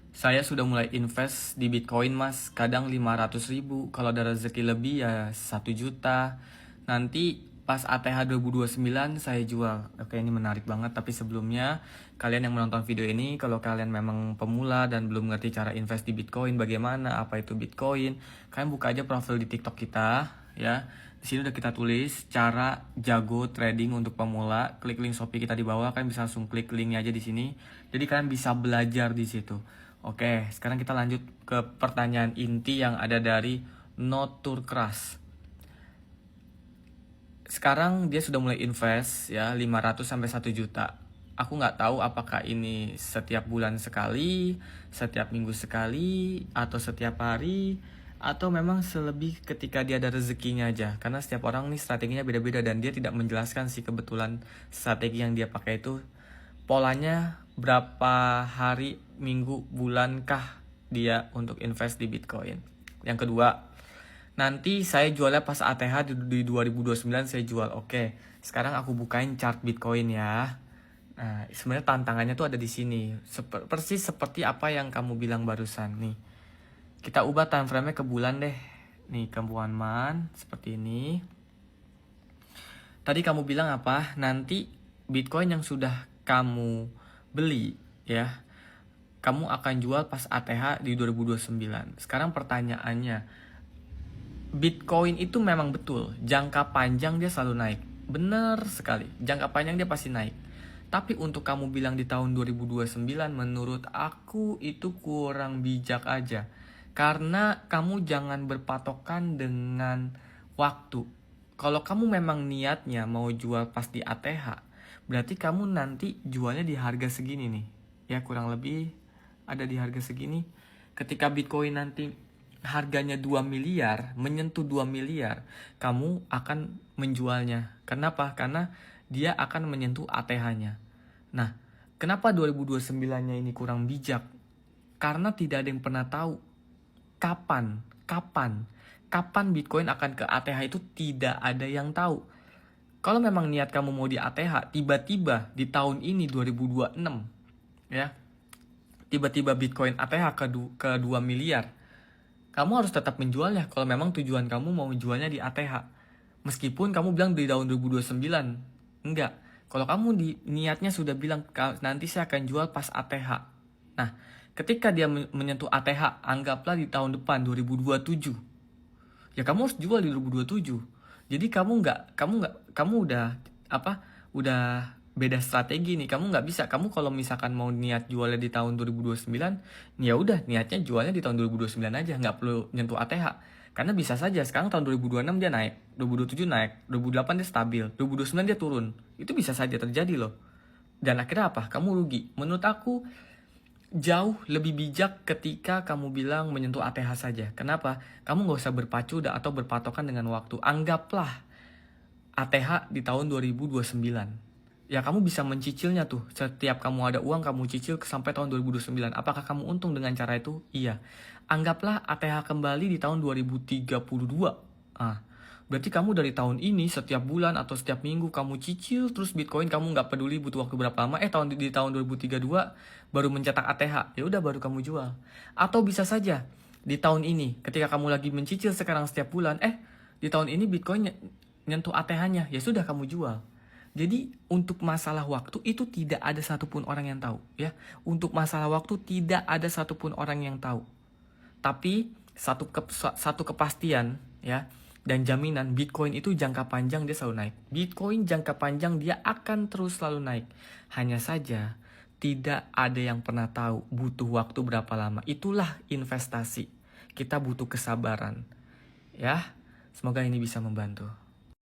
Saya sudah mulai invest di Bitcoin mas, kadang 500.000, kalau ada rezeki lebih ya 1 juta. Nanti pas ATH 2029 saya jual. Oke, ini menarik banget, tapi sebelumnya kalian yang menonton video ini, kalau kalian memang pemula dan belum ngerti cara invest di Bitcoin, bagaimana, apa itu Bitcoin, kalian buka aja profil di TikTok kita ya. Di sini udah kita tulis cara jago trading untuk pemula. Klik link Shopee kita di bawah, kalian bisa langsung klik linknya aja di sini. Jadi kalian bisa belajar di situ. Oke, sekarang kita lanjut ke pertanyaan inti yang ada dari Notur Crush. Sekarang dia sudah mulai invest ya 500 sampai 1 juta. Aku nggak tahu apakah ini setiap bulan sekali, setiap minggu sekali, atau setiap hari, atau memang selebih ketika dia ada rezekinya aja. Karena setiap orang nih strateginya beda-beda dan dia tidak menjelaskan sih kebetulan strategi yang dia pakai itu polanya berapa hari, minggu, bulankah dia untuk invest di Bitcoin. Yang kedua, nanti saya jualnya pas ATH di 2029 saya jual. Oke, sekarang aku bukain chart Bitcoin ya. Nah, sebenarnya tantangannya tuh ada di sini. Persis seperti apa yang kamu bilang barusan nih. Kita ubah time frame-nya ke bulan deh. Nih, ke 1 month seperti ini. Tadi kamu bilang apa? Nanti Bitcoin yang sudah kamu beli ya, kamu akan jual pas ATH di 2029. Sekarang pertanyaannya, Bitcoin itu memang betul jangka panjang dia selalu naik. Benar sekali, jangka panjang dia pasti naik. Tapi untuk kamu bilang di tahun 2029, menurut aku itu kurang bijak aja. Karena kamu jangan berpatokan dengan waktu. Kalau kamu memang niatnya mau jual pas di ATH, berarti kamu nanti jualnya di harga segini nih. Ya kurang lebih ada di harga segini. Ketika Bitcoin nanti harganya 2 miliar, menyentuh 2 miliar, kamu akan menjualnya. Kenapa? Karena dia akan menyentuh ATH-nya. Nah, kenapa 2029-nya ini kurang bijak? Karena tidak ada yang pernah tahu kapan Bitcoin akan ke ATH itu tidak ada yang tahu. Kalau memang niat kamu mau di ATH, tiba-tiba di tahun ini 2026 ya, tiba-tiba Bitcoin ATH ke 2 miliar, kamu harus tetap menjualnya kalau memang tujuan kamu mau menjualnya di ATH. Meskipun kamu bilang di tahun 2029, enggak. Kalau kamu niatnya sudah bilang nanti saya akan jual pas ATH. Nah, ketika dia menyentuh ATH, anggaplah di tahun depan 2027. Ya kamu harus jual di 2027. Jadi kamu udah beda strategi nih. Kamu nggak bisa. Kamu kalau misalkan mau niat jualnya di tahun 2029, ya udah niatnya jualnya di tahun 2029 aja, nggak perlu nyentuh ATH. Karena bisa saja sekarang tahun 2026 dia naik, 2027 naik, 2028 dia stabil, 2029 dia turun. Itu bisa saja terjadi loh. Dan akhirnya apa? Kamu rugi. Menurut aku jauh lebih bijak ketika kamu bilang menyentuh ATH saja. Kenapa? Kamu nggak usah berpacu atau berpatokan dengan waktu. Anggaplah ATH di tahun 2029. Ya kamu bisa mencicilnya tuh. Setiap kamu ada uang, kamu cicil sampai tahun 2029. Apakah kamu untung dengan cara itu? Iya. Anggaplah ATH kembali di tahun 2032. Berarti kamu dari tahun ini setiap bulan atau setiap minggu kamu cicil terus Bitcoin, kamu nggak peduli butuh waktu berapa lama. Di tahun 2032 baru mencetak ATH. Ya udah baru kamu jual. Atau bisa saja di tahun ini ketika kamu lagi mencicil sekarang setiap bulan, di tahun ini Bitcoin nyentuh ATH-nya, ya sudah kamu jual. Jadi untuk masalah waktu itu tidak ada satupun orang yang tahu ya. Untuk masalah waktu tidak ada satupun orang yang tahu. Tapi satu kepastian ya dan jaminan, Bitcoin itu jangka panjang dia selalu naik. Bitcoin jangka panjang dia akan terus selalu naik. Hanya saja tidak ada yang pernah tahu butuh waktu berapa lama. Itulah investasi. Kita butuh kesabaran. Ya, semoga ini bisa membantu.